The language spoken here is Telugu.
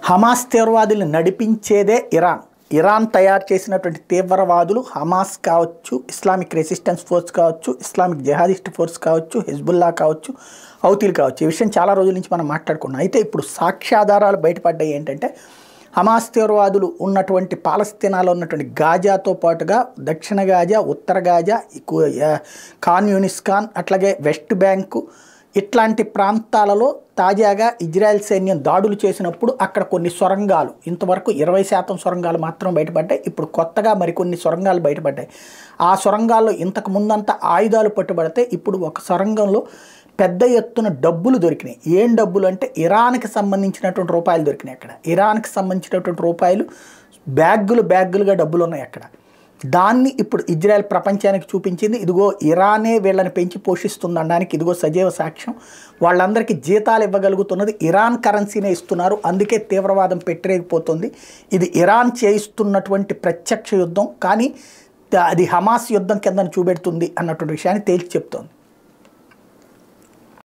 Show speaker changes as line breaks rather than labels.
హమాస్ తీవ్రవాదుల్ని నడిపించేదే ఇరాన్. ఇరాన్ తయారు చేసినటువంటి తీవ్రవాదులు హమాస్ కావచ్చు, ఇస్లామిక్ రెసిస్టెన్స్ ఫోర్స్ కావచ్చు, ఇస్లామిక్ జెహాదిస్ట్ ఫోర్స్ కావచ్చు, హిజ్బుల్లా కావచ్చు, హౌతీలు కావచ్చు. ఈ విషయం చాలా రోజుల నుంచి మనం మాట్లాడుకున్నాం. అయితే ఇప్పుడు సాక్ష్యాధారాలు బయటపడ్డాయి. ఏంటంటే హమాస్ తీవ్రవాదులు ఉన్నటువంటి పాలస్తీనాలో ఉన్నటువంటి గాజాతో పాటుగా దక్షిణ గాజా, ఉత్తర గాజా, ఖాన్ యూనిస్ ఖాన్, అట్లాగే వెస్ట్ బ్యాంకు ఇట్లాంటి ప్రాంతాలలో తాజాగా ఇజ్రాయెల్ సైన్యం దాడులు చేసినప్పుడు అక్కడ కొన్ని సొరంగాలు, ఇంతవరకు 20% సొరంగాలు మాత్రం బయటపడ్డాయి. ఇప్పుడు కొత్తగా మరికొన్ని సొరంగాలు బయటపడ్డాయి. ఆ సొరంగాల్లో ఇంతకు ముందంతా ఆయుధాలు పట్టుబడితే ఇప్పుడు ఒక సొరంగంలో పెద్ద ఎత్తున డబ్బులు దొరికినాయి. ఏం డబ్బులు అంటే ఇరాన్కి సంబంధించినటువంటి రూపాయలు దొరికినాయి. అక్కడ ఇరాన్కి సంబంధించినటువంటి రూపాయలు బ్యాగులుగా డబ్బులు ఉన్నాయి అక్కడ. దాన్ని ఇప్పుడు ఇజ్రాయెల్ ప్రపంచానికి చూపించింది. ఇదిగో ఇరానే వీళ్ళని పెంచి పోషిస్తుందనడానికి ఇదిగో సజీవ సాక్ష్యం. వాళ్ళందరికీ జీతాలు ఇవ్వగలుగుతున్నది ఇరాన్ కరెన్సీనే ఇస్తున్నారు. అందుకే తీవ్రవాదం పెట్టరేగిపోతుంది. ఇది ఇరాన్ చేయిస్తున్నటువంటి ప్రత్యక్ష యుద్ధం, కానీ అది హమాస్ యుద్ధం కింద చూపెడుతుంది అన్నటువంటి విషయాన్ని తేల్చి చెప్తోంది.